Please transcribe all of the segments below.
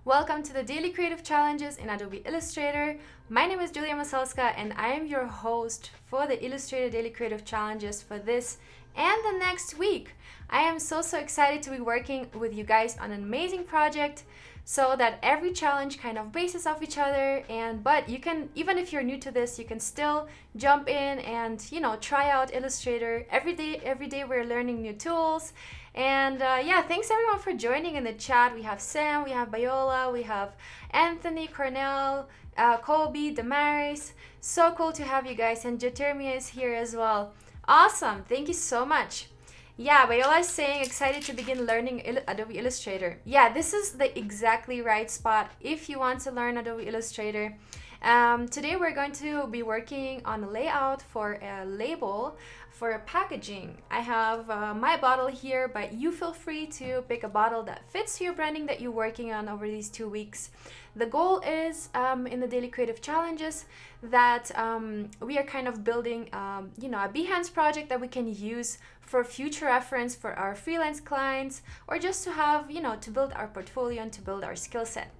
Welcome to the Daily Creative Challenges in Adobe Illustrator. My name is Julia Masalska and I am your host for the Illustrator Daily Creative Challenges for this and the next week. I am so excited to be working with you guys on an amazing project so that every challenge kind of bases off each other, but you can, even if you're new to this, you can still jump in and try out Illustrator. Every day we're learning new tools. And thanks everyone for joining in the chat. We have Sam, we have Viola, we have Anthony, Cornell, Colby, Damaris. So cool to have you guys, and Jatermia is here as well. Awesome, thank you so much. Yeah, Viola is saying excited to begin learning Adobe Illustrator. Yeah, this is the exactly right spot if you want to learn Adobe Illustrator. Today we're going to be working on a layout for a label for a packaging. I have my bottle here, but you feel free to pick a bottle that fits your branding that you're working on over these 2 weeks. The goal is in the Daily Creative Challenges that we are kind of building a Behance project that we can use for future reference for our freelance clients, or just to have, to build our portfolio and to build our skill set.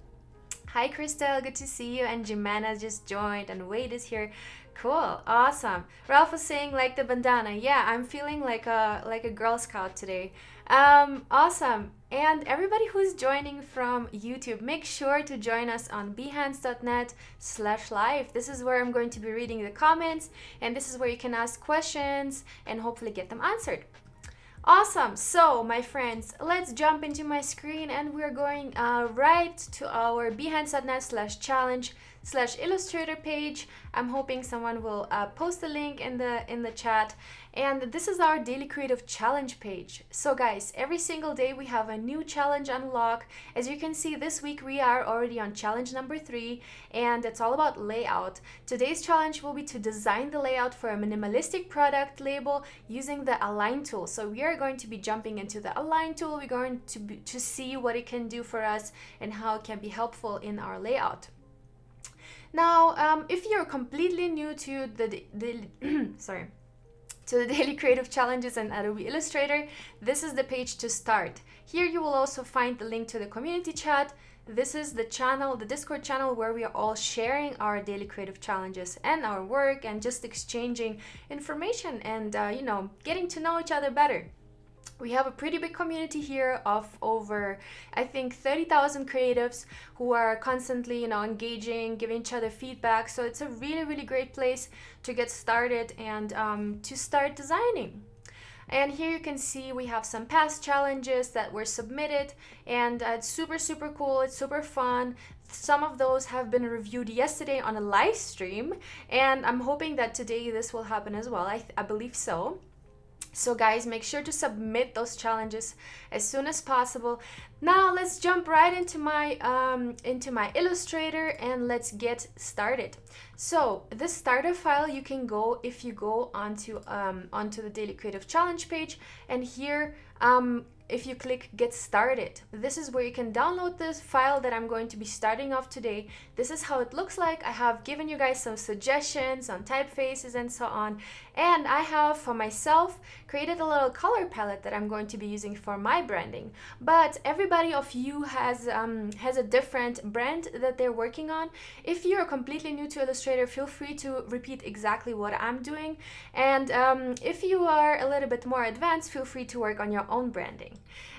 Hi Crystal, good to see you, and Jimena just joined, and Wade is here. Cool, awesome. Ralph was saying like the bandana. Yeah, I'm feeling like a Girl Scout today. Awesome. And everybody who's joining from YouTube, make sure to join us on behance.net/live. This is where I'm going to be reading the comments, and this is where you can ask questions and hopefully get them answered. Awesome. So my friends, let's jump into my screen, and we're going right to our behance.net/challenge/illustrator page. I'm hoping someone will post the link in the chat. And this is our Daily Creative Challenge page. So guys, every single day we have a new challenge unlock. As you can see, this week we are already on challenge number 3, and it's all about layout. Today's challenge will be to design the layout for a minimalistic product label using the Align tool. So we are going to be jumping into the Align tool. We're going to see what it can do for us and how it can be helpful in our layout. Now, if you're completely new to the Daily Creative Challenges in Adobe Illustrator, this is the page to start. Here you will also find the link to the community chat. This is the channel, the Discord channel, where we are all sharing our Daily Creative Challenges and our work, and just exchanging information and getting to know each other better. We have a pretty big community here of over, I think, 30,000 creatives who are constantly, engaging, giving each other feedback. So it's a really, really great place to get started and to start designing. And here you can see we have some past challenges that were submitted, and it's super, super cool. It's super fun. Some of those have been reviewed yesterday on a live stream, and I'm hoping that today this will happen as well. I believe so. So guys, make sure to submit those challenges as soon as possible. Now let's jump right into my Illustrator, and let's get started. So the starter file, you can go if you go onto the Daily Creative Challenge page, and here if you click Get Started, this is where you can download this file that I'm going to be starting off today. This is how it looks like. I have given you guys some suggestions on typefaces and so on, and I have for myself created a little color palette that I'm going to be using for my branding. But everybody of you has a different brand that they're working on. If you're completely new to Illustrator, feel free to repeat exactly what I'm doing, and if you are a little bit more advanced, feel free to work on your own branding.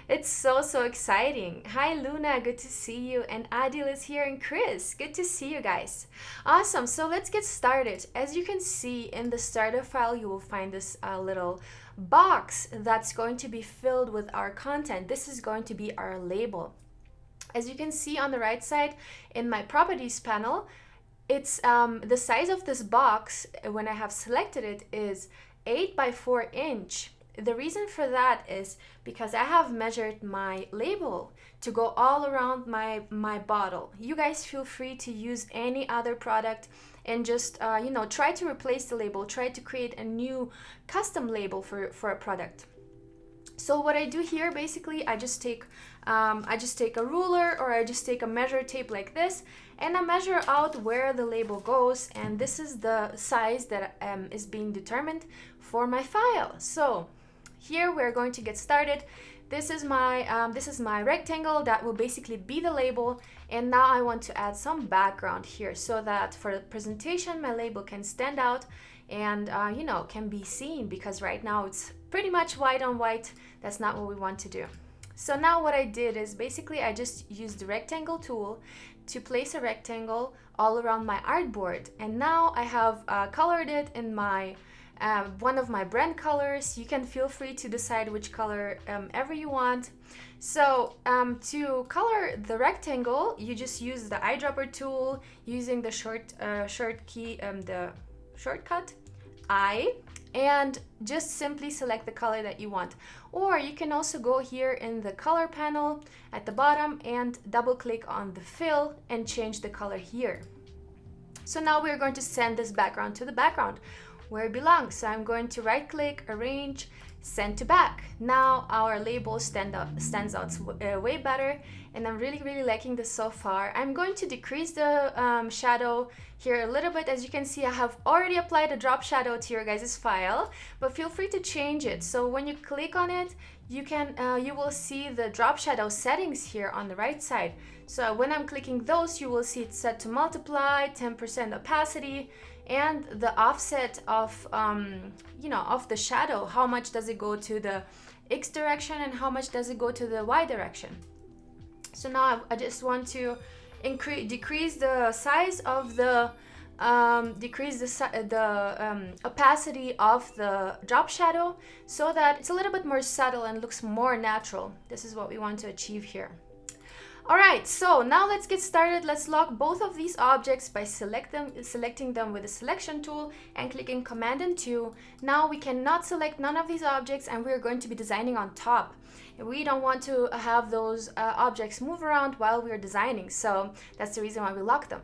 It's so exciting. Hi Luna, good to see you, and Adil is here, and Chris, good to see you guys. Awesome. So let's get started. As you can see in the starter file, you will find this little box that's going to be filled with our content. This is going to be our label. As you can see on the right side in my properties panel, it's the size of this box when I have selected it is 8 by 4 inch. The reason for that is because I have measured my label to go all around my bottle. You guys feel free to use any other product and just try to replace the label, try to create a new custom label for a product. So what I do here, basically, I just take a ruler, or I just take a measure tape like this, and I measure out where the label goes, and this is the size that is being determined for my file. So here we're going to get started. This is my rectangle that will basically be the label, and now I want to add some background here so that for the presentation my label can stand out and you know, can be seen, because right now it's pretty much white on white. That's not what we want to do. So now what I did is basically I just used the rectangle tool to place a rectangle all around my artboard, and now I have colored it in my one of my brand colors. You can feel free to decide which color ever you want. So to color the rectangle, you just use the eyedropper tool using the the shortcut I, and just simply select the color that you want. Or you can also go here in the color panel at the bottom and double click on the fill and change the color here. So now we're going to send this background to the background where it belongs. So I'm going to right click, arrange, send to back. Now our label stands out way better, and I'm really liking this so far. I'm going to decrease the shadow here a little bit. As you can see, I have already applied a drop shadow to your guys' file, but feel free to change it. So when you click on it, you will see the drop shadow settings here on the right side. So when I'm clicking those, you will see it's set to multiply, 10% opacity, and the offset of you know, of the shadow. How much does it go to the X direction and how much does it go to the Y direction? So now I just want to decrease the size of the opacity of the drop shadow so that it's a little bit more subtle and looks more natural. This is what we want to achieve here. Alright, so now let's get started. Let's lock both of these objects by selecting them with the selection tool and clicking Command and 2. Now we cannot select none of these objects, and we're going to be designing on top. We don't want to have those objects move around while we're designing, so that's the reason why we lock them.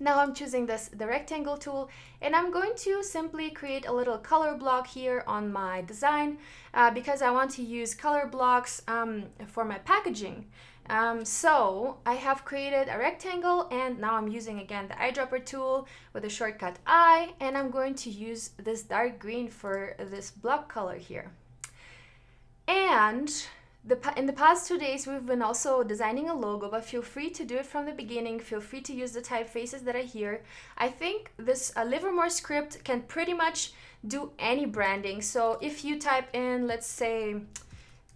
Now I'm choosing the rectangle tool, and I'm going to simply create a little color block here on my design because I want to use color blocks for my packaging. So I have created a rectangle, and now I'm using again the eyedropper tool with the shortcut I, and I'm going to use this dark green for this block color here. And in the past 2 days, we've been also designing a logo, but feel free to do it from the beginning. Feel free to use the typefaces that are here. I think this Livermore script can pretty much do any branding. So if you type in, let's say,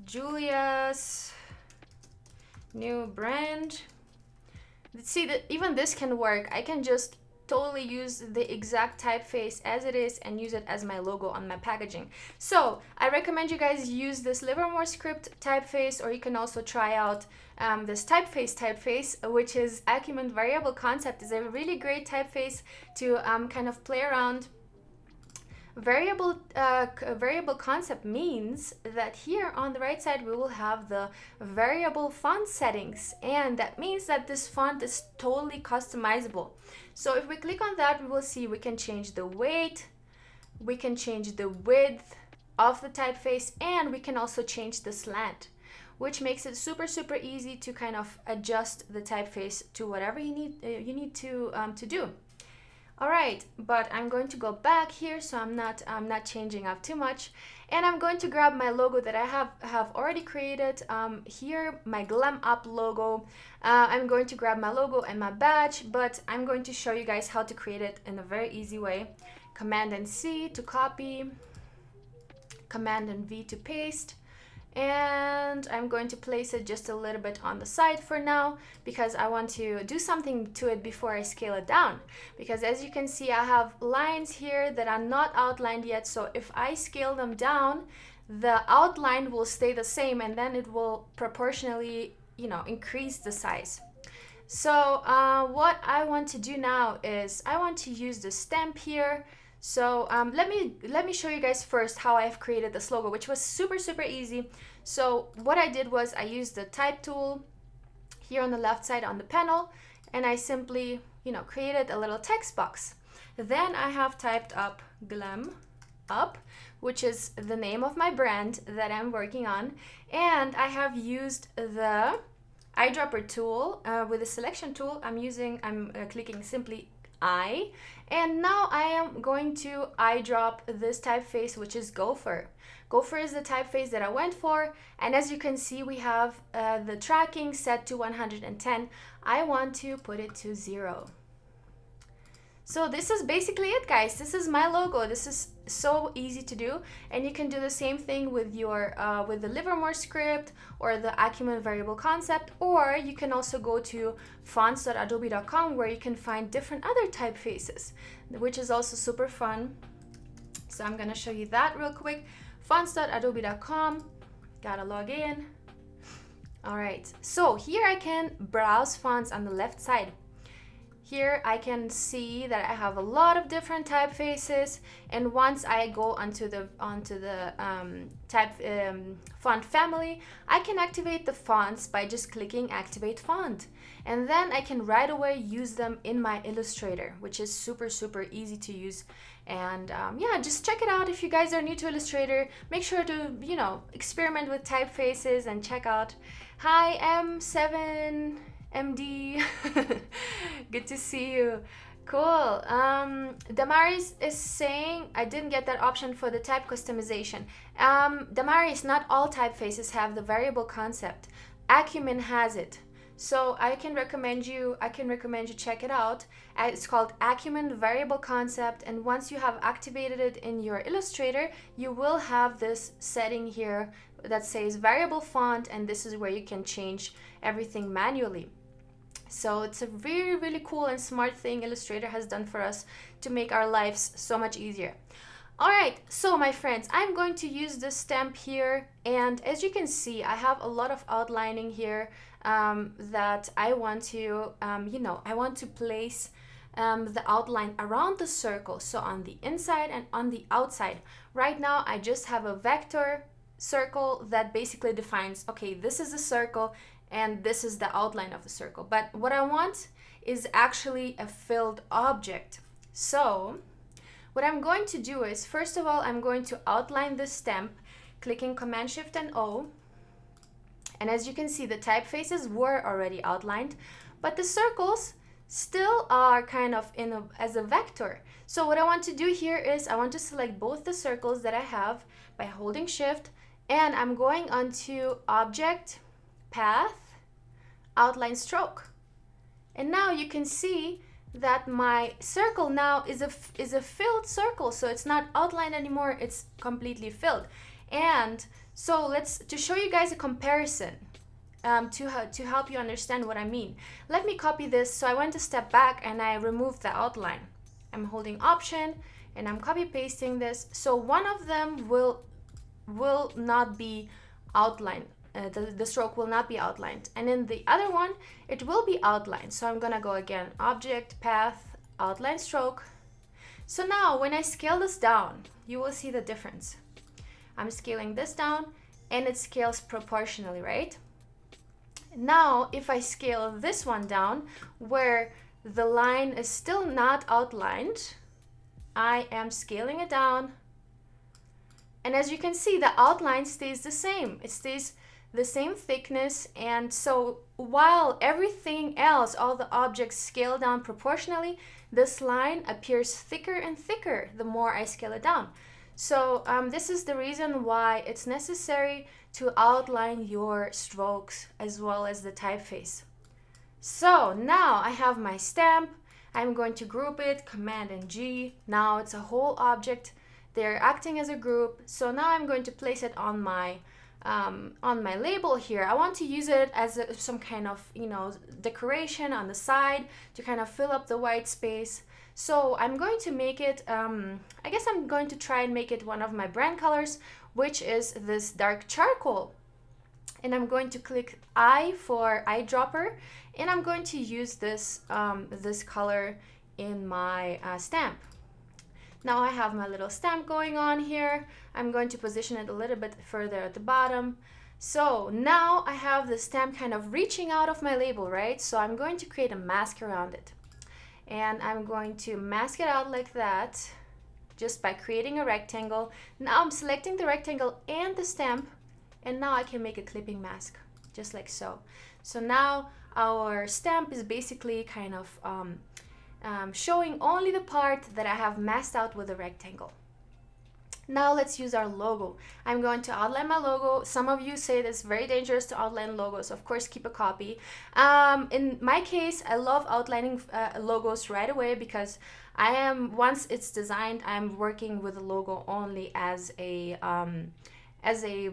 Julia's new brand, see that even this can work. I can just totally use the exact typeface as it is and use it as my logo on my packaging. So I recommend you guys use this Livermore script typeface, or you can also try out this typeface, which is Acumen Variable Concept. Is a really great typeface to kind of play around. Variable concept means that here on the right side we will have the variable font settings, and that means that this font is totally customizable. So if we click on that, we will see we can change the weight, we can change the width of the typeface, and we can also change the slant, which makes it super easy to kind of adjust the typeface to whatever you need to do. All right, but I'm going to go back here, so I'm not changing up too much, and I'm going to grab my logo that I have already created here, my Glam Up logo. I'm going to grab my logo and my badge, but I'm going to show you guys how to create it in a very easy way. Command and C to copy, Command and V to paste, and I'm going to place it just a little bit on the side for now because I want to do something to it before I scale it down, because as you can see I have lines here that are not outlined yet. So if I scale them down, the outline will stay the same, and then it will proportionally, you know, increase the size. So what I want to do now is I want to use the stamp here. So let me show you guys first how I've created this logo, which was super easy. So what I did was I used the type tool here on the left side on the panel, and I simply, you know, created a little text box. Then I have typed up Glam Up, which is the name of my brand that I'm working on, and I have used the eyedropper tool with the selection tool. I'm clicking simply I, And now I am going to eyedrop this typeface, which is Gopher. Gopher is the typeface that I went for, and as you can see, we have the tracking set to 110. I want to put it to 0. So this is basically it, guys. This is my logo. This is so easy to do, and you can do the same thing with your with the Livermore script or the Acumen variable concept, or you can also go to fonts.adobe.com where you can find different other typefaces, which is also super fun. So I'm gonna show you that real quick. Fonts.adobe.com. Gotta log in. All right. So here I can browse fonts on the left side. Here I can see that I have a lot of different typefaces, and once I go onto the font family, I can activate the fonts by just clicking activate font, and then I can right away use them in my Illustrator, which is super easy to use. And yeah, just check it out. If you guys are new to Illustrator, make sure to, you know, experiment with typefaces and check out. Hi M7 MD. Good to see you. Cool. Damaris is saying I didn't get that option for the type customization. Damaris, not all typefaces have the variable concept. Acumen has it. So I can recommend you check it out. It's called Acumen variable concept, and once you have activated it in your Illustrator, you will have this setting here that says variable font, and this is where you can change everything manually. So it's a really cool and smart thing Illustrator has done for us to make our lives so much easier. All right, so my friends, I'm going to use this stamp here, and as you can see, I have a lot of outlining here that I want to, I want to place the outline around the circle, so on the inside and on the outside. Right now, I just have a vector circle that basically defines, okay, this is a circle, and this is the outline of the circle. But what I want is actually a filled object. So what I'm going to do is, first of all, I'm going to outline this stamp, clicking Command Shift and O. And as you can see, the typefaces were already outlined, but the circles still are kind of as a vector. So what I want to do here is I want to select both the circles that I have by holding Shift, and I'm going onto Object, Path, Outline Stroke. And now you can see that my circle now is a filled circle, so it's not outlined anymore, it's completely filled. And so to show you guys a comparison, to help you understand what I mean, let me copy this. So I went a step back and I removed the outline. I'm holding Option and I'm copy pasting this, so one of them will not be outlined. The stroke will not be outlined, and in the other one it will be outlined. So I'm gonna go again, Object, Path, Outline Stroke. So now when I scale this down, you will see the difference. I'm scaling this down and it scales proportionally, right? Now if I scale this one down where the line is still not outlined, I am scaling it down, and as you can see, the outline stays the same. It stays the same thickness, and so while everything else, all the objects scale down proportionally, this line appears thicker and thicker the more I scale it down. So this is the reason why it's necessary to outline your strokes as well as the typeface. So now I have my stamp. I'm going to group it, Command and G. Now it's a whole object. They're acting as a group. So now I'm going to place it on my label here. I want to use it as some kind of, decoration on the side to kind of fill up the white space. So I'm going to make it, I guess I'm going to try and make it one of my brand colors, which is this dark charcoal. And I'm going to click I for eyedropper, and I'm going to use this, this color in my stamp. Now I have my little stamp going on here. I'm going to position it a little bit further at the bottom. So now I have the stamp kind of reaching out of my label, right? So I'm going to create a mask around it. And I'm going to mask it out like that, just by creating a rectangle. Now I'm selecting the rectangle and the stamp, and now I can make a clipping mask, just like so. So now our stamp is basically kind of showing only the part that I have masked out with a rectangle. Now let's use our logo. I'm going to outline my logo. Some of you say it's very dangerous to outline logos. Of course, keep a copy. In my case, I love outlining logos right away because once it's designed, I'm working with the logo only as a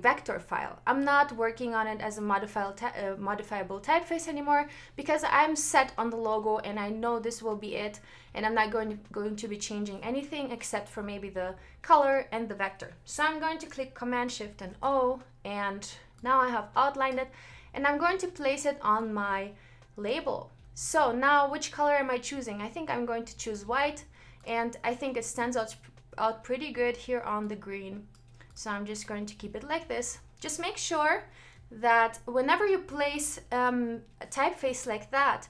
vector file. I'm not working on it as a modifiable typeface anymore because I'm set on the logo and I know this will be it, and I'm not going to be changing anything except for maybe the color and the vector. So I'm going to click Command Shift and O, and now I have outlined it, and I'm going to place it on my label. So now which color am I choosing? I think I'm going to choose white, and I think it stands out pretty good here on the green. So I'm just going to keep it like this. Just make sure that whenever you place a typeface like that,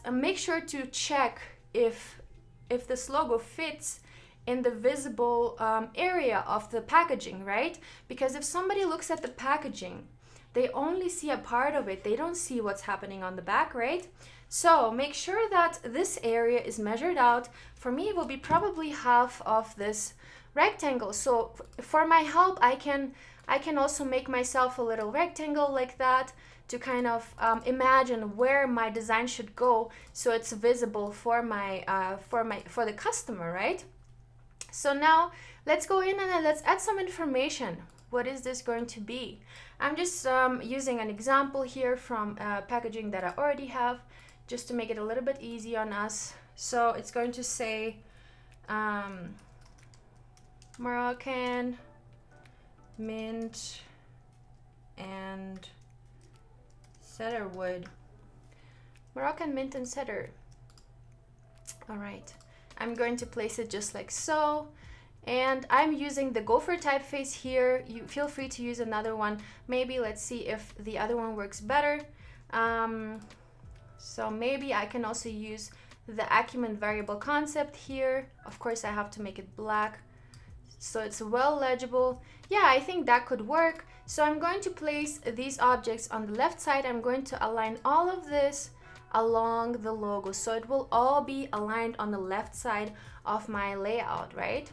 make sure to check if this logo fits in the visible area of the packaging, right? Because if somebody looks at the packaging, they only see a part of it. They don't see what's happening on the back, right? So make sure that this area is measured out. For me, it will be probably half of this rectangle. So for my help, I can also make myself a little rectangle like that to kind of imagine where my design should go, so it's visible for the customer, right? So now let's go in and let's add some information. What is this going to be? I'm just using an example here from packaging that I already have, just to make it a little bit easy on us. So it's going to say Moroccan, mint, and cedar wood. Moroccan, mint, and cedar. All right, I'm going to place it just like so. And I'm using the Gopher typeface here. You feel free to use another one. Maybe let's see if the other one works better. So maybe I can also use the Acumen variable concept here. Of course, I have to make it black so it's well legible. Yeah, I think that could work. So I'm going to place these objects on the left side. I'm going to align all of this along the logo, so it will all be aligned on the left side of my layout, right?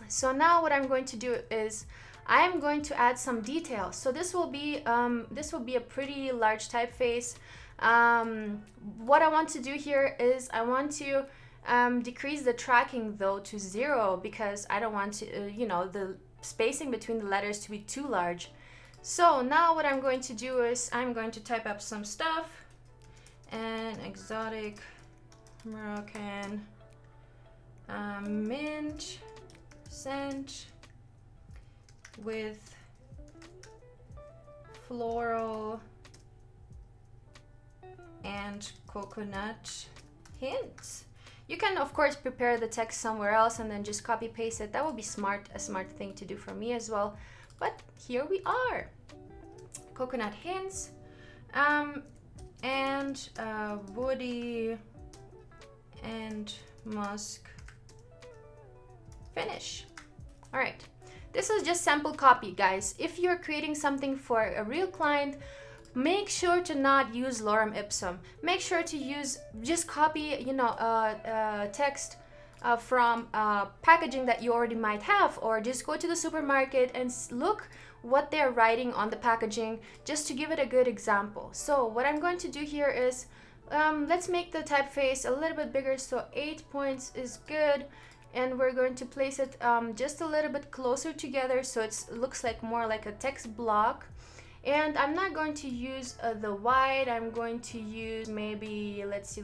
So now what I'm going to do is I'm going to add some details. So this will be a pretty large typeface. What I want to do here is I want to decrease the tracking though to 0 because I don't want to, the spacing between the letters to be too large. So now what I'm going to do is I'm going to type up some stuff. An exotic Moroccan mint scent with floral and coconut hints. You can of course prepare the text somewhere else and then just copy paste it. That would be a smart thing to do for me as well. But here we are. Coconut hints and woody and musk finish. All right, this is just sample copy, guys. If you're creating something for a real client, make sure to not use lorem ipsum. Make sure to just copy, text from packaging that you already might have, or just go to the supermarket and look what they're writing on the packaging, just to give it a good example. So what I'm going to do here is let's make the typeface a little bit bigger, so 8 points is good. And we're going to place it just a little bit closer together so it looks like more like a text block. And I'm not going to use the white. I'm going to use maybe, let's see.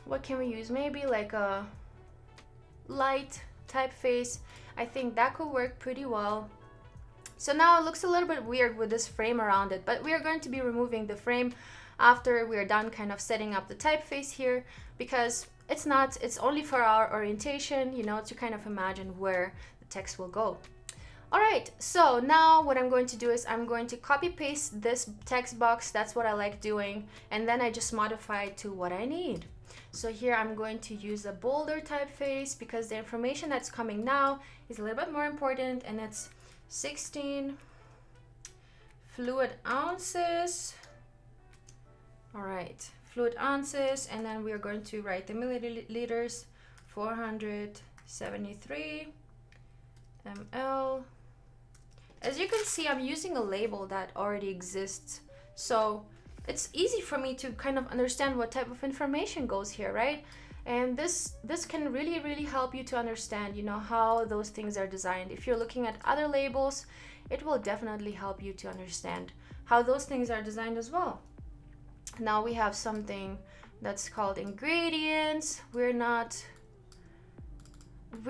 What can we use? Maybe like a light typeface. I think that could work pretty well. So now it looks a little bit weird with this frame around it, but we are going to be removing the frame after we're done kind of setting up the typeface here, because it's only for our orientation, to kind of imagine where the text will go. All right, so now what I'm going to do is I'm going to copy paste this text box. That's what I like doing, and then I just modify it to what I need. So here I'm going to use a bolder typeface because the information that's coming now is a little bit more important, and it's 16 fluid ounces. All right, fluid ounces, and then we are going to write the milliliters, 473 ml. As you can see, I'm using a label that already exists, so it's easy for me to kind of understand what type of information goes here, right? And this can really help you to understand, you know, how those things are designed. If you're looking at other labels, it will definitely help you to understand how those things are designed as well. Now we have something that's called ingredients. We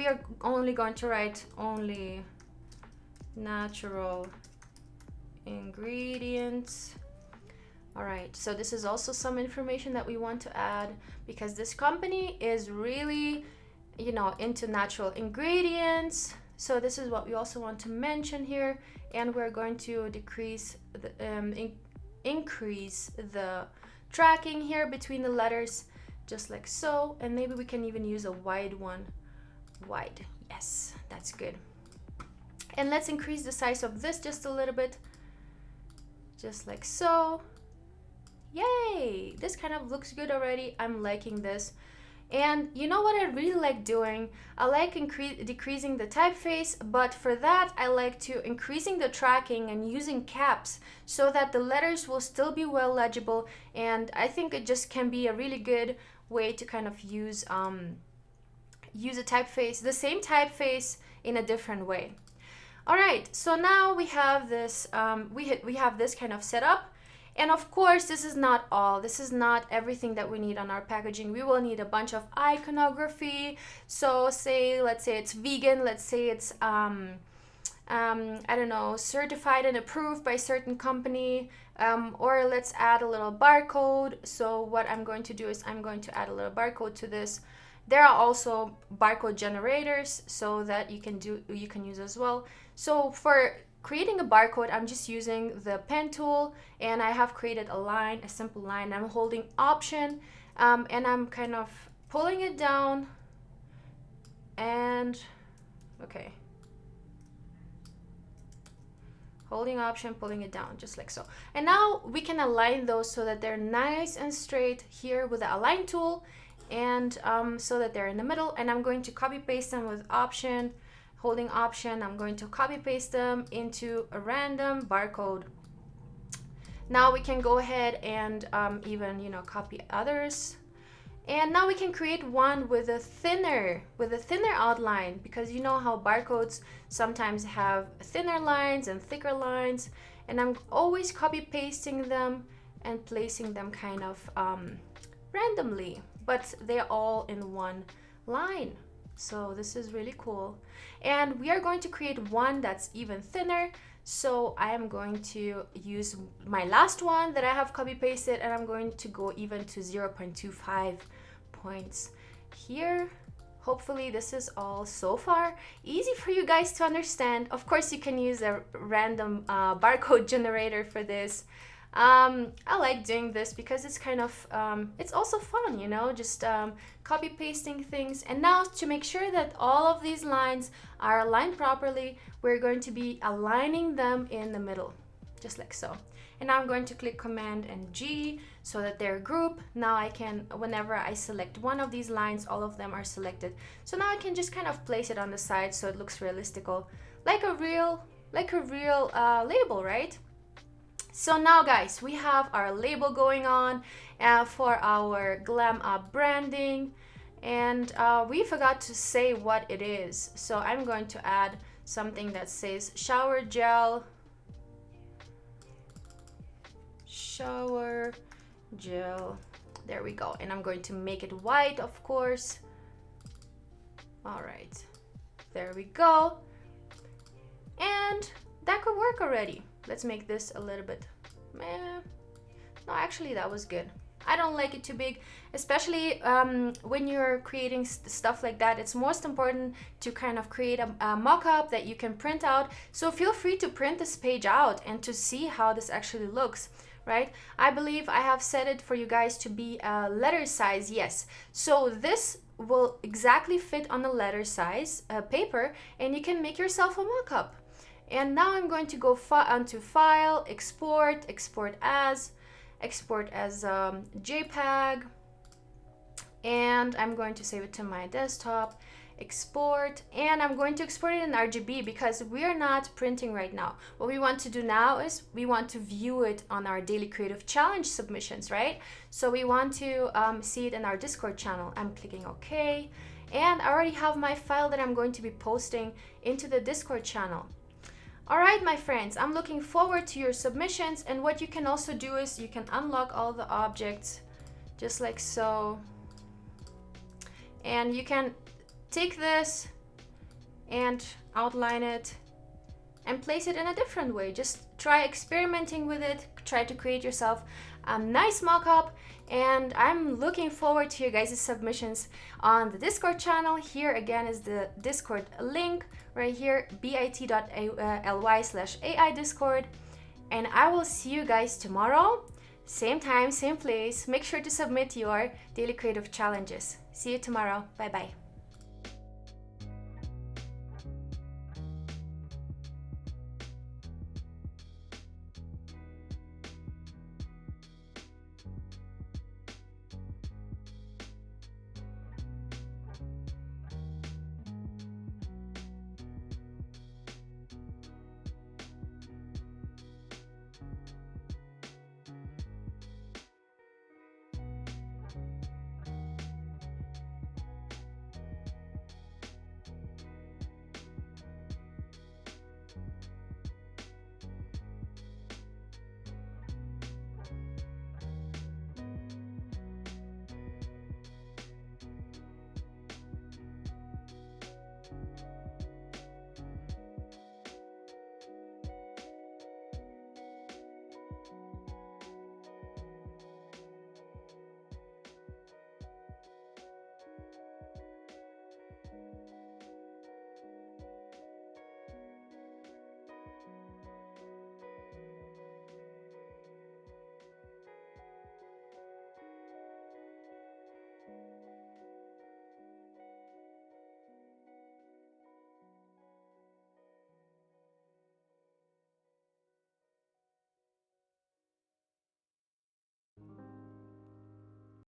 are only going to write only natural ingredients. All right, so this is also some information that we want to add because this company is really, you know, into natural ingredients. So this is what we also want to mention here, and we're going to increase the tracking here between the letters, just like so. And maybe we can even use a wide one. Wide, yes, that's good. And let's increase the size of this just a little bit, just like so. Yay, this kind of looks good already. I'm liking this. And you know what I really like doing? I like decreasing the typeface, but for that I like to increasing the tracking and using caps so that the letters will still be well legible. And I think it just can be a really good way to kind of use a typeface, the same typeface in a different way. All right, so now we have this we have this kind of setup. And of course, this is not all. This is not everything that we need on our packaging. We will need a bunch of iconography. So let's say it's vegan. Let's say it's, I don't know, certified and approved by a certain company. Or let's add a little barcode. So what I'm going to do is I'm going to add a little barcode to this. There are also barcode generators so that you can use as well. So for creating a barcode, I'm just using the pen tool, and I have created a simple line. I'm holding Option, and I'm kind of pulling it down, and okay, holding Option, pulling it down, just like so. And now we can align those so that they're nice and straight here with the Align tool, and so that they're in the middle. And I'm going to copy paste them with Option, holding Option. I'm going to copy paste them into a random barcode. Now we can go ahead and even, you know, copy others. And now we can create one with a thinner outline, because you know how barcodes sometimes have thinner lines and thicker lines, and I'm always copy pasting them and placing them kind of randomly, but they're all in one line. So this is really cool. And we are going to create one that's even thinner. So I am going to use my last one that I have copy pasted, and I'm going to go even to 0.25 points here. Hopefully this is all so far easy for you guys to understand. Of course, you can use a random barcode generator for this. I like doing this because it's kind of, it's also fun, you know, just copy pasting things. And now to make sure that all of these lines are aligned properly, we're going to be aligning them in the middle, just like so. And now I'm going to click Command and G so that they're grouped. Now I can, whenever I select one of these lines, all of them are selected. So now I can just kind of place it on the side so it looks realistical, like a real label, right? So now guys, we have our label going on for our Glam Up branding, and we forgot to say what it is. So I'm going to add something that says shower gel. Shower gel. There we go. And I'm going to make it white, of course. All right. There we go. And that could work already. Let's make this a little bit, no, actually that was good. I don't like it too big, especially when you're creating stuff like that. It's most important to kind of create a mock-up that you can print out. So feel free to print this page out and to see how this actually looks, right? I believe I have set it for you guys to be a letter size, yes. So this will exactly fit on a letter size paper, and you can make yourself a mock-up. And now I'm going to go onto File, Export, Export As, export as JPEG, and I'm going to save it to my desktop, export, and I'm going to export it in RGB because we are not printing right now. What we want to do now is we want to view it on our Daily Creative Challenge submissions, right? So we want to see it in our Discord channel. I'm clicking OK, and I already have my file that I'm going to be posting into the Discord channel. All right, my friends, I'm looking forward to your submissions, and what you can also do is you can unlock all the objects just like so. And you can take this and outline it and place it in a different way. Just try experimenting with it, try to create yourself a nice mock-up, and I'm looking forward to your guys' submissions on the Discord channel. Here again is the Discord link right here, bit.ly/AI Discord, and I will see you guys tomorrow. Same time, same place. Make sure to submit your daily creative challenges. See you tomorrow. Bye bye.